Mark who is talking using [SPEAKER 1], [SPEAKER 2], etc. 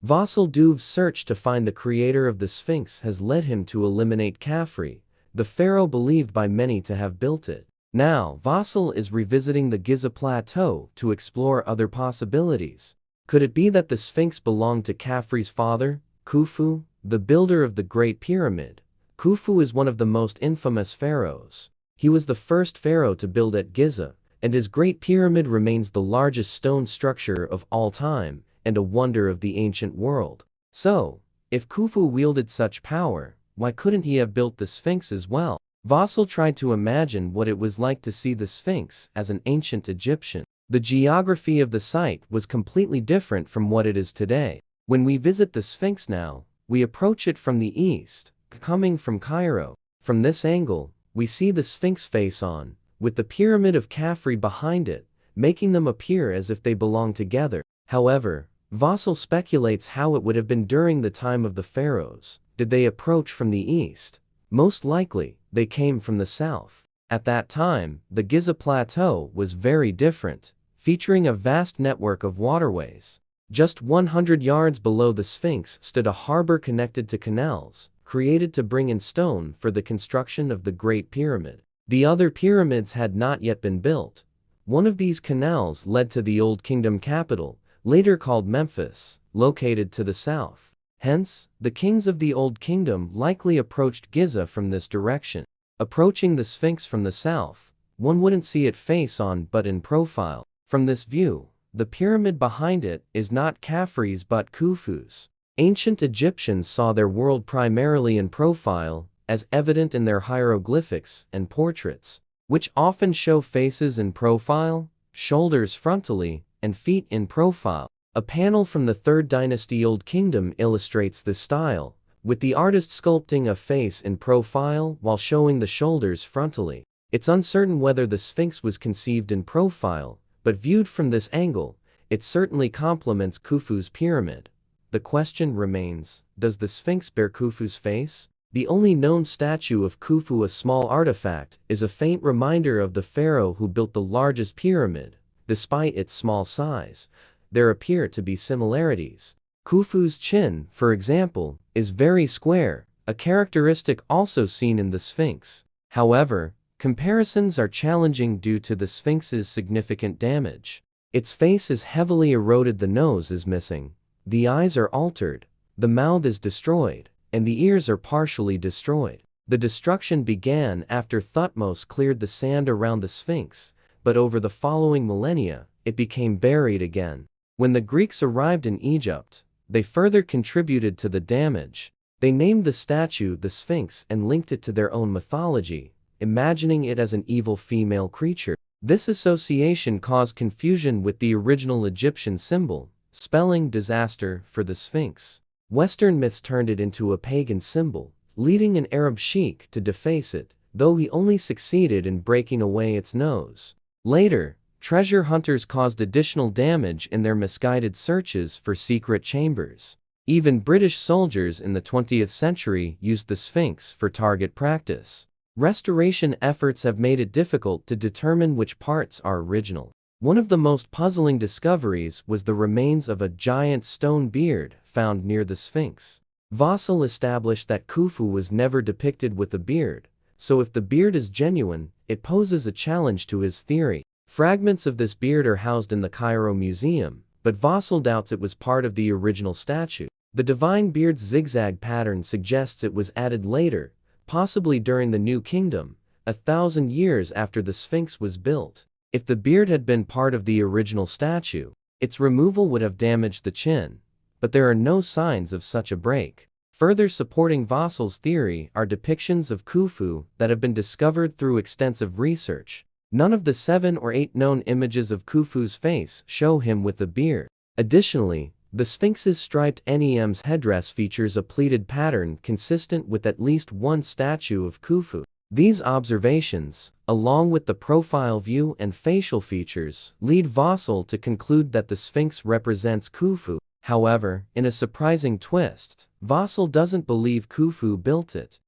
[SPEAKER 1] Vassal Duv's search to find the creator of the Sphinx has led him to eliminate Khafre, the pharaoh believed by many to have built it. Now, Vassal is revisiting the Giza Plateau to explore other possibilities. Could it be that the Sphinx belonged to Khafre's father, Khufu, the builder of the Great Pyramid? Khufu is one of the most infamous pharaohs. He was the first pharaoh to build at Giza, and his Great Pyramid remains the largest stone structure of all time, and a wonder of the ancient world. So, if Khufu wielded such power, why couldn't he have built the Sphinx as well? Vassal tried to imagine what it was like to see the Sphinx as an ancient Egyptian. The geography of the site was completely different from what it is today. When we visit the Sphinx now, we approach it from the east, coming from Cairo. From this angle, we see the Sphinx face on, with the Pyramid of Khafre behind it, making them appear as if they belong together. However, Vassal speculates how it would have been during the time of the pharaohs. Did they approach from the east? Most likely, they came from the south. At that time, the Giza Plateau was very different, featuring a vast network of waterways. Just 100 yards below the Sphinx stood a harbor connected to canals, created to bring in stone for the construction of the Great Pyramid. The other pyramids had not yet been built. One of these canals led to the Old Kingdom capital, later called Memphis, located to the south. Hence, the kings of the Old Kingdom likely approached Giza from this direction. Approaching the Sphinx from the south, one wouldn't see it face on but in profile. From this view, the pyramid behind it is not Khafre's but Khufu's. Ancient Egyptians saw their world primarily in profile, as evident in their hieroglyphics and portraits, which often show faces in profile, shoulders frontally, and feet in profile. A panel from the 3rd Dynasty Old Kingdom illustrates this style, with the artist sculpting a face in profile while showing the shoulders frontally. It's uncertain whether the Sphinx was conceived in profile, but viewed from this angle, it certainly complements Khufu's pyramid. The question remains, does the Sphinx bear Khufu's face? The only known statue of Khufu, a small artifact, is a faint reminder of the pharaoh who built the largest pyramid. Despite its small size, there appear to be similarities. Khufu's chin, for example, is very square, a characteristic also seen in the Sphinx. However, comparisons are challenging due to the Sphinx's significant damage. Its face is heavily eroded, the nose is missing, the eyes are altered, the mouth is destroyed, and the ears are partially destroyed. The destruction began after Thutmose cleared the sand around the Sphinx, but over the following millennia, it became buried again. When the Greeks arrived in Egypt, they further contributed to the damage. They named the statue the Sphinx and linked it to their own mythology, imagining it as an evil female creature. This association caused confusion with the original Egyptian symbol, spelling disaster for the Sphinx. Western myths turned it into a pagan symbol, leading an Arab sheikh to deface it, though he only succeeded in breaking away its nose. Later, treasure hunters caused additional damage in their misguided searches for secret chambers. Even British soldiers in the 20th century used the Sphinx for target practice. Restoration efforts have made it difficult to determine which parts are original. One of the most puzzling discoveries was the remains of a giant stone beard found near the Sphinx. Vassal established that Khufu was never depicted with a beard, so if the beard is genuine, it poses a challenge to his theory. Fragments of this beard are housed in the Cairo Museum, but Vassal doubts it was part of the original statue. The divine beard's zigzag pattern suggests it was added later, possibly during the New Kingdom, 1,000 years after the Sphinx was built. If the beard had been part of the original statue, its removal would have damaged the chin, but there are no signs of such a break. Further supporting Vassal's theory are depictions of Khufu that have been discovered through extensive research. None of the 7 or 8 known images of Khufu's face show him with a beard. Additionally, the Sphinx's striped NEM's headdress features a pleated pattern consistent with at least one statue of Khufu. These observations, along with the profile view and facial features, lead Vassal to conclude that the Sphinx represents Khufu. However, in a surprising twist, Vassal doesn't believe Khufu built it.